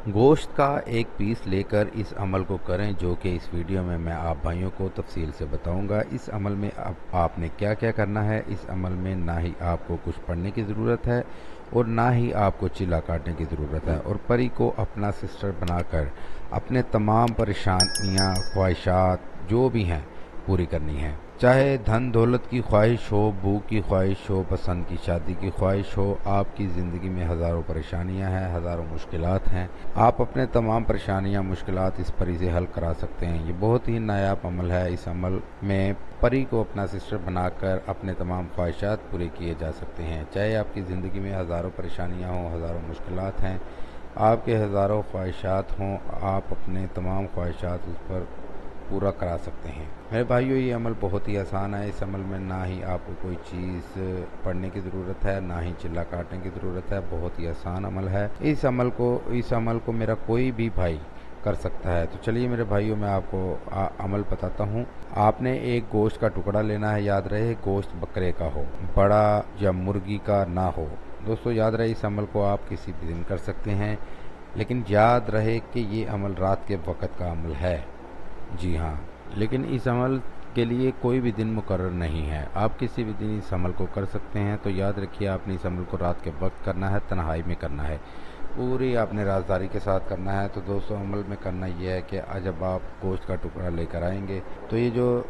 गोश्त का एक पीस लेकर इस अमल को करें जो कि इस वीडियो में मैं आप भाइयों को तफसील से बताऊंगा। इस अमल में अब आपने क्या क्या करना है। इस अमल में ना ही आपको कुछ पढ़ने की ज़रूरत है और ना ही आपको चिल्ला काटने की ज़रूरत है, और परी को अपना सिस्टर बनाकर अपने तमाम परेशानियां, ख्वाहिशात जो भी हैं पूरी करनी है। चाहे धन दौलत की ख्वाहिश हो, भूख की ख्वाहिश हो, पसंद की शादी की ख्वाहिश हो, आपकी ज़िंदगी में हज़ारों परेशानियां हैं, हज़ारों मुश्किलात हैं। आप अपने तमाम परेशानियां, मुश्किलात इस परी से हल करा सकते हैं। ये बहुत ही नायाब अमल है। इस अमल में परी को अपना सिस्टर बनाकर अपने तमाम ख्वाहिशात पूरे किए जा सकते हैं। चाहे आपकी ज़िंदगी में हज़ारों परेशानियाँ हों, हज़ारों मुश्किलात हैं, आपके हज़ारों ख्वाहिशात हों, आप अपने तमाम ख्वाहिशात उस पर पूरा करा सकते हैं। मेरे भाइयों, ये अमल बहुत ही आसान है। इस अमल में ना ही आपको कोई चीज़ पढ़ने की ज़रूरत है, ना ही चिल्ला काटने की ज़रूरत है। बहुत ही आसान अमल है। इस अमल को मेरा कोई भी भाई कर सकता है। तो चलिए मेरे भाइयों, मैं आपको अमल बताता हूँ। आपने एक गोश्त का टुकड़ा लेना है। याद रहे, गोश्त बकरे का हो, बड़ा या मुर्गी का ना हो। दोस्तों याद रहे, इस अमल को आप किसी भी दिन कर सकते हैं, लेकिन याद रहे कि ये अमल रात के वक़्त का अमल है। जी हाँ, लेकिन इस अमल के लिए कोई भी दिन मुकर्रर नहीं है। आप किसी भी दिन इस अमल को कर सकते हैं। तो याद रखिए, आपने इस अमल को रात के वक्त करना है, तन्हाई में करना है, पूरी आपने राजदारी के साथ करना है। तो दोस्तों, अमल में करना यह है कि जब आप गोश्त का टुकड़ा लेकर आएंगे तो ये जो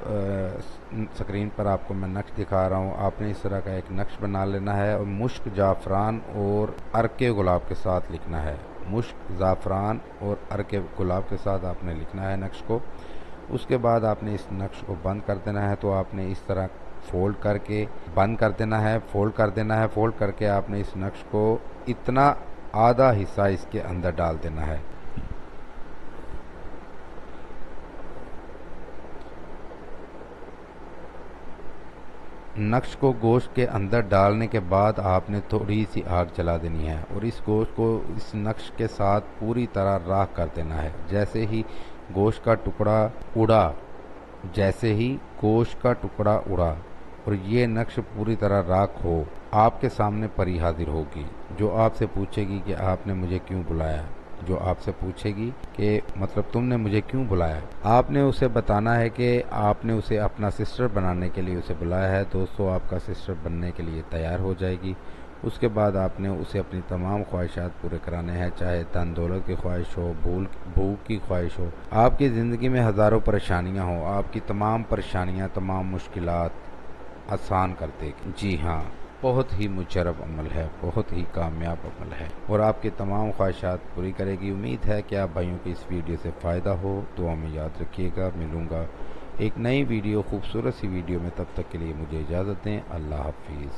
स्क्रीन पर आपको मैं नक्श दिखा रहा हूँ, आपने इस तरह का एक नक्श बना लेना है और मुश्क, जाफ़रान और अर्के गुलाब के साथ लिखना है। मुश्क, ज़ाफ़रान और अर्के गुलाब के साथ आपने लिखना है नक्श को। उसके बाद आपने इस नक्श को बंद कर देना है। तो आपने इस तरह फोल्ड करके बंद कर देना है, फोल्ड कर देना है। फोल्ड करके आपने इस नक्श को इतना आधा हिस्सा इसके अंदर डाल देना है। नक्श को गोश्त के अंदर डालने के बाद आपने थोड़ी सी आग जला देनी है और इस गोश्त को इस नक्श के साथ पूरी तरह राख कर देना है। जैसे ही गोश्त का टुकड़ा उड़ा, जैसे ही गोश्त का टुकड़ा उड़ा और ये नक्श पूरी तरह राख हो, आपके सामने परी हाजिर होगी, जो आपसे पूछेगी कि आपने मुझे क्यों बुलाया। जो आपसे पूछेगी कि मतलब तुमने मुझे क्यों बुलाया। आपने उसे बताना है कि आपने उसे अपना सिस्टर बनाने के लिए उसे बुलाया है। दोस्तों, आपका सिस्टर बनने के लिए तैयार हो जाएगी। उसके बाद आपने उसे अपनी तमाम ख्वाहिशात पूरे कराने हैं, चाहे धन दौलत की ख्वाहिश हो, भूख की ख्वाहिश हो, आपकी ज़िंदगी में हज़ारों परेशानियां हो, आपकी तमाम परेशानियां, तमाम मुश्किलात आसान कर देगी। जी हाँ, बहुत ही मुजरब अमल है, बहुत ही कामयाब अमल है और आपकी तमाम ख्वाहिशात पूरी करेगी। उम्मीद है कि आप भाइयों की इस वीडियो से फ़ायदा हो। दुआ में याद रखिएगा। मिलूँगा एक नई वीडियो, खूबसूरत सी वीडियो में। तब तक के लिए मुझे इजाज़त दें। अल्लाह हाफिज़।